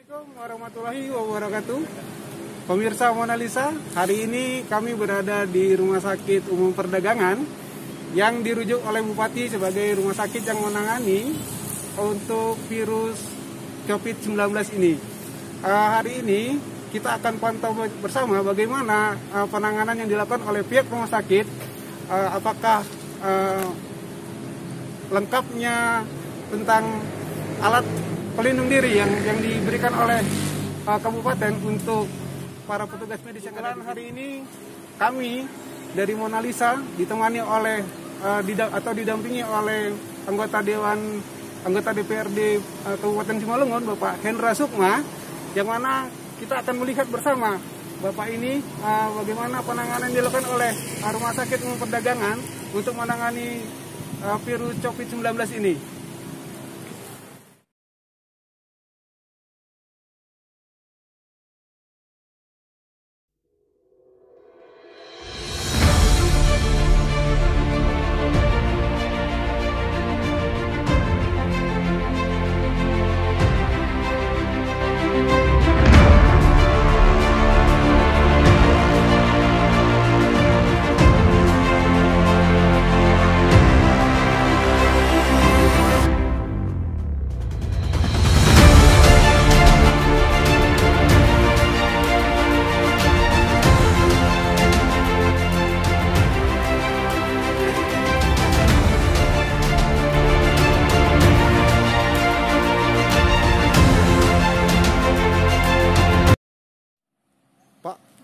Assalamualaikum warahmatullahi wabarakatuh. Pemirsa Mona Lisa, hari ini kami berada di Rumah Sakit Umum Perdagangan yang dirujuk oleh Bupati sebagai rumah sakit yang menangani untuk virus COVID-19 ini. Hari ini kita akan pantau bersama bagaimana penanganan yang dilakukan oleh pihak rumah sakit, apakah lengkapnya tentang alat pelindung diri yang diberikan oleh kabupaten untuk para petugas medis yang ada. Hari ini kami dari Mona Lisa ditemani oleh didampingi oleh anggota DPRD Kabupaten Simalungun, Bapak Hendra Sukma, yang mana kita akan melihat bersama Bapak ini bagaimana penanganan yang dilakukan oleh Rumah Sakit Umum Perdagangan untuk menangani virus COVID-19 ini.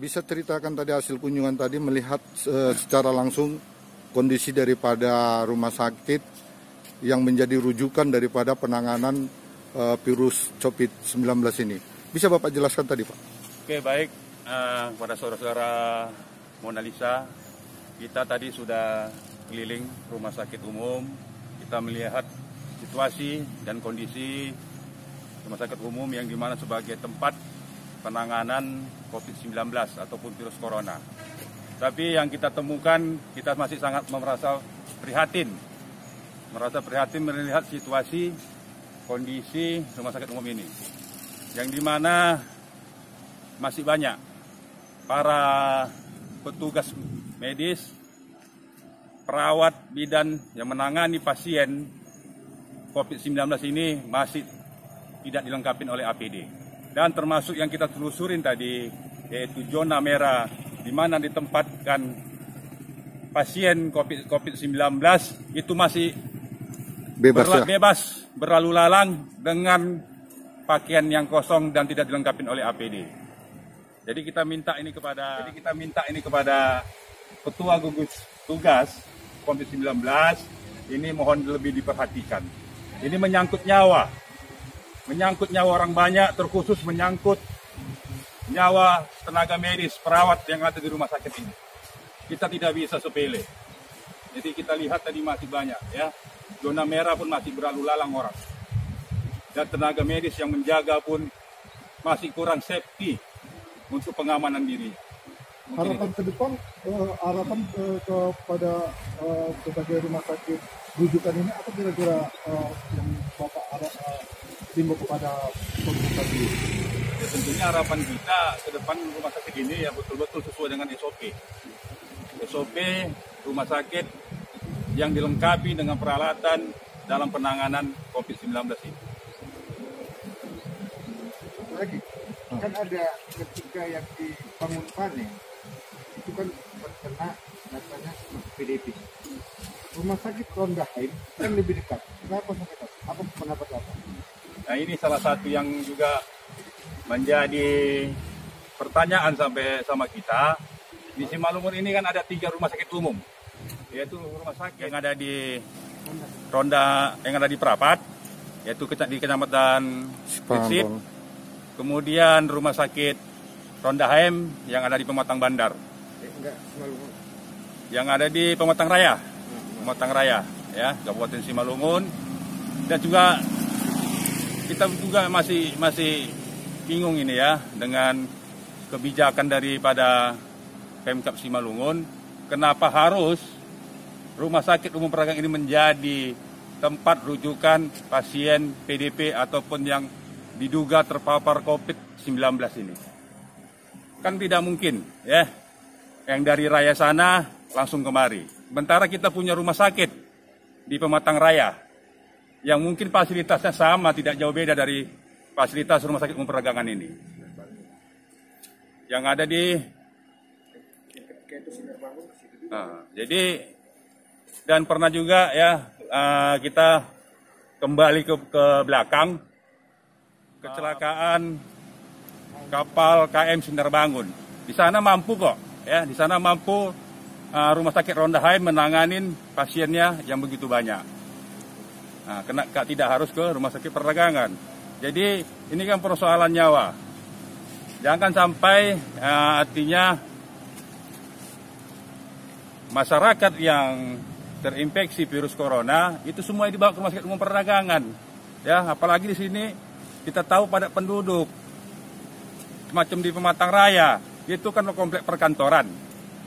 Bisa ceritakan tadi hasil kunjungan tadi, melihat secara langsung kondisi daripada rumah sakit yang menjadi rujukan daripada penanganan virus COVID-19 ini. Bisa Bapak jelaskan tadi, Pak? Oke, baik. Kepada saudara-saudara Mona Lisa, kita tadi sudah keliling rumah sakit umum. Kita melihat situasi dan kondisi rumah sakit umum yang dimana sebagai tempat penanganan COVID-19 ataupun virus corona. Tapi yang kita temukan, kita masih sangat merasa prihatin melihat situasi kondisi rumah sakit umum ini, yang dimana masih banyak para petugas medis, perawat, bidan yang menangani pasien COVID-19 ini masih tidak dilengkapi oleh APD. Dan termasuk yang kita telusurin tadi, yaitu zona merah, di mana ditempatkan pasien COVID-19 itu masih bebas berlalu lalang dengan pakaian yang kosong dan tidak dilengkapi oleh APD. Jadi kita minta ini kepada Ketua Gugus Tugas COVID-19, ini mohon lebih diperhatikan. Ini menyangkut nyawa orang banyak, terkhusus menyangkut nyawa tenaga medis, perawat yang ada di rumah sakit ini. Kita tidak bisa sepele. Jadi kita lihat tadi masih banyak, ya. Zona merah pun masih berlalu lalang orang. Dan tenaga medis yang menjaga pun masih kurang safety untuk pengamanan diri. Harapan ke depan, harapan kepada berbagai rumah sakit rujukan ini, apa kira-kira yang Bapak himbau kepada pemerintah ini? Ya, tentunya harapan kita ke depan rumah sakit ini ya betul-betul sesuai dengan SOP rumah sakit yang dilengkapi dengan peralatan dalam penanganan COVID-19 ini. Lagi, kan ada ketika yang dibangun panen, itu kan terkena datanya PDP. Rumah sakit Ronda Haim kan lebih dekat. Kenapa sampai dekat? Apa pendapat Bapak? Nah, ini salah satu yang juga menjadi pertanyaan sama kita. Di Simalungun ini kan ada 3 rumah sakit umum, yaitu rumah sakit yang ada di Ronda, yang ada di Prapat, yaitu di Kecamatan Sip. Kemudian rumah sakit Ronda Haim yang ada di Pematang Bandar, yang ada di Pematang Raya, ya, Kabupaten Simalungun. Dan juga kita juga masih bingung ini ya dengan kebijakan daripada Pemkab Simalungun, kenapa harus Rumah Sakit Umum Perdagangan ini menjadi tempat rujukan pasien PDP ataupun yang diduga terpapar COVID-19 ini. Kan tidak mungkin ya, yang dari Raya sana langsung kemari. Sementara kita punya rumah sakit di Pematang Raya, yang mungkin fasilitasnya sama, tidak jauh beda dari fasilitas rumah sakit umum Perdagangan ini. Yang ada di... jadi, dan pernah juga ya, kita kembali ke belakang, kecelakaan kapal KM Sinar Bangun. Di sana mampu kok, ya, di sana mampu Rumah Sakit Rondaheim menanganin pasiennya yang begitu banyak. Nah, tidak harus ke Rumah Sakit Perdagangan. Jadi ini kan persoalan nyawa. Jangan sampai artinya masyarakat yang terinfeksi virus corona itu semua dibawa ke Rumah Sakit Umum Perdagangan. Ya, apalagi di sini kita tahu padat penduduk. Macam di Pematang Raya, itu kan komplek perkantoran.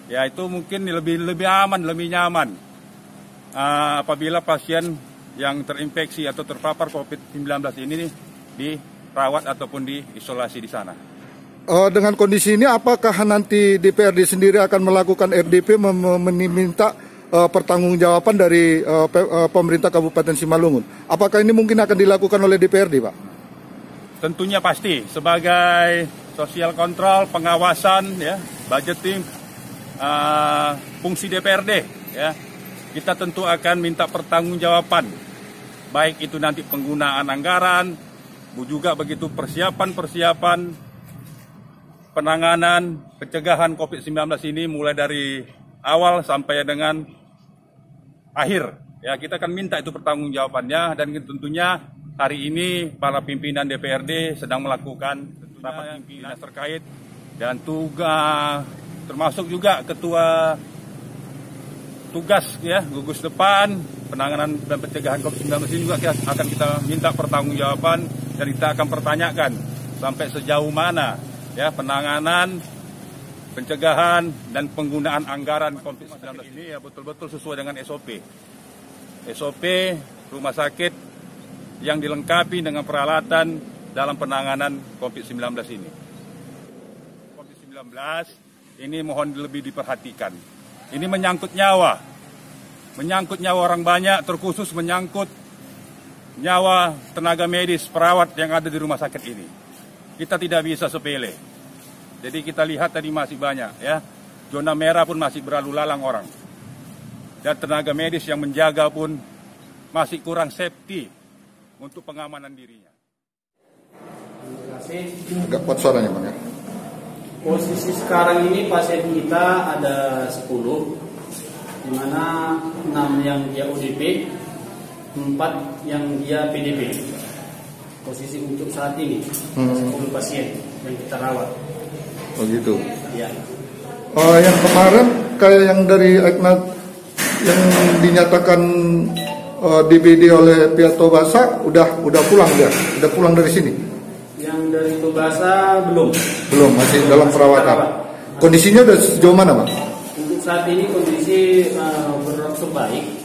Ya, itu mungkin lebih aman, lebih nyaman apabila pasien yang terinfeksi atau terpapar COVID-19 ini dirawat ataupun diisolasi di sana. Dengan kondisi ini, apakah nanti DPRD sendiri akan melakukan RDP meminta pertanggungjawaban dari pemerintah Kabupaten Simalungun? Apakah ini mungkin akan dilakukan oleh DPRD, Pak? Tentunya pasti, sebagai sosial kontrol, pengawasan, ya, budgeting, fungsi DPRD, ya, kita tentu akan minta pertanggungjawaban, baik itu nanti penggunaan anggaran, juga begitu persiapan penanganan pencegahan COVID-19 ini mulai dari awal sampai dengan akhir. Ya, kita akan minta itu pertanggungjawabannya, dan tentunya hari ini para pimpinan DPRD sedang melakukan rapat pimpinan terkait dan tugas, termasuk juga ketua tugas ya gugus depan penanganan dan pencegahan COVID-19 ini juga akan kita minta pertanggungjawaban, dan kita akan pertanyakan sampai sejauh mana ya penanganan, pencegahan dan penggunaan anggaran COVID-19 ini ya betul-betul sesuai dengan SOP rumah sakit yang dilengkapi dengan peralatan dalam penanganan COVID-19 ini. COVID-19 ini mohon lebih diperhatikan. Ini menyangkut nyawa orang banyak, terkhusus menyangkut nyawa tenaga medis, perawat yang ada di rumah sakit ini. Kita tidak bisa sepele. Jadi kita lihat tadi masih banyak ya, zona merah pun masih berlalu lalang orang. Dan tenaga medis yang menjaga pun masih kurang safety untuk pengamanan dirinya. Terima kasih. Agak kuat suaranya, Bang, ya. Posisi sekarang ini pasien kita ada 10, di mana 6 yang dia ODP, 4 yang dia PDP. Posisi untuk saat ini 10 pasien yang kita rawat. Oh gitu. Ya. Yang kemarin kayak yang dari Eknat yang dinyatakan DBD oleh pihak Tobasa udah pulang dia, udah pulang dari sini. Yang dari Tobasa belum, masih dalam perawatan. Kondisinya udah sejauh mana, Pak? Untuk saat ini kondisi berangsur baik.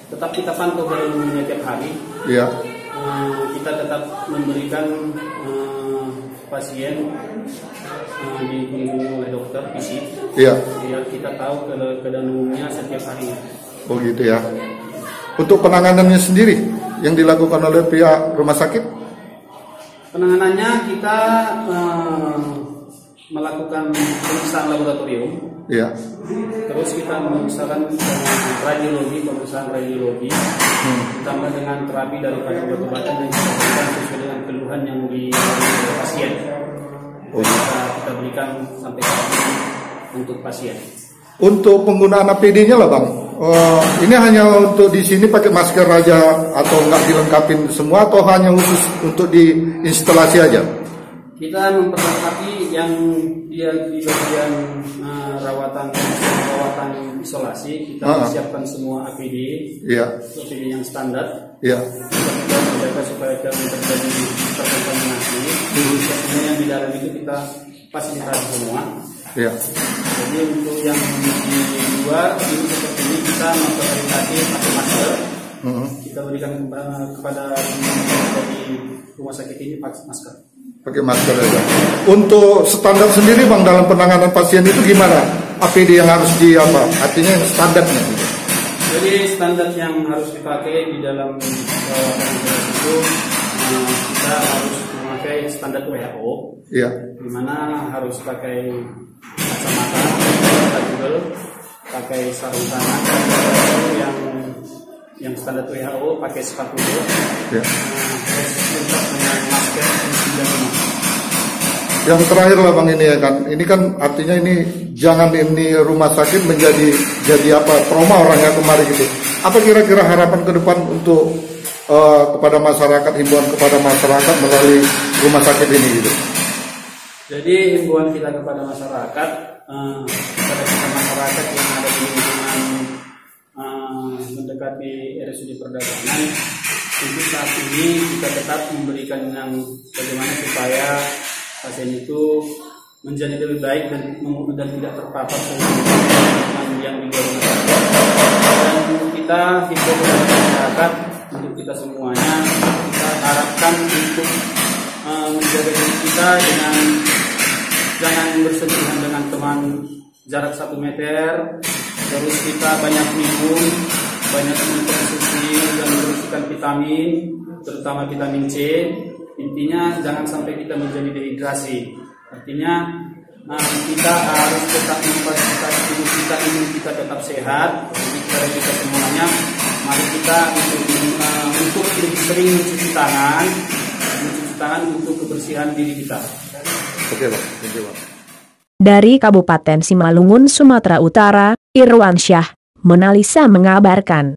Tetap kita pantau keadaannya tiap hari. Iya. Kita tetap memberikan pasien dikunjungi oleh dokter fisik. Iya. Biar kita tahu keadaan umumnya setiap hari. Oh gitu ya. Untuk penanganannya sendiri yang dilakukan oleh pihak rumah sakit? Penanganannya kita melakukan pemeriksaan laboratorium. Iya. Terus kita memeriksakan pemeriksaan radiologi, ditambah dengan terapi daripada obat-obatan yang kita berikan sesuai dengan keluhan yang dialami pasien. Kita berikan sampai saat ini untuk pasien. Untuk penggunaan APD-nya lah, Bang. Ini hanya untuk di sini pakai masker aja atau enggak dilengkapin semua, atau hanya khusus untuk di instalasi aja? Kita memperlengkapi yang dia di bagian rawatan isolasi. Kita siapkan semua APD, APD yang standar. Kita menjaga supaya jangan terjadi terkontaminasi. Semua yang di dalam itu kita fasilitasi semua. Jadi untuk yang di luar ini seperti ini kita memfasilitasi pakai masker. kita berikan kepada dari rumah sakit ini masker. Pakai masker aja. Untuk standar sendiri Bang dalam penanganan pasien itu gimana? APD yang harus artinya standarnya? Jadi standar yang harus dipakai di dalam itu kita harus memakai standar WHO. Iya. Di mana harus pakai kacamata, pakai sarung tangan yang standar WHO, pakai sepatu ya. Terus dengan masker yang terakhir lah Bang ini ya kan, ini kan artinya ini jangan ini rumah sakit menjadi trauma orang yang kemarin gitu. Apa kira-kira harapan ke depan untuk kepada masyarakat, himbauan kepada masyarakat melalui rumah sakit ini gitu? Jadi himbauan kita kepada masyarakat, yang ada di lingkungan mendekati RSUD Perdagangan, untuk saat ini kita tetap memberikan yang bagaimana supaya pasien itu menjadi lebih baik dan tidak terpapar dengan yang di luar rumah sakit. Dan kita himbau kepada masyarakat, untuk kita semuanya, kita harapkan untuk menjaga diri kita dengan jangan bersentuhan dengan teman, jarak 1 meter, terus kita banyak minum, banyak mengkonsumsi dan membersihkan vitamin, terutama vitamin C. Intinya jangan sampai kita menjadi dehidrasi. Artinya kita harus tetap memfasilitasi tubuh kita, imun kita tetap sehat. Jadi kepada kita semuanya, mari kita untuk lebih sering mencuci tangan untuk kebersihan diri kita. Oke Bang, thank you Bang. Dari Kabupaten Simalungun, Sumatera Utara, Irwansyah, Monalisa mengabarkan.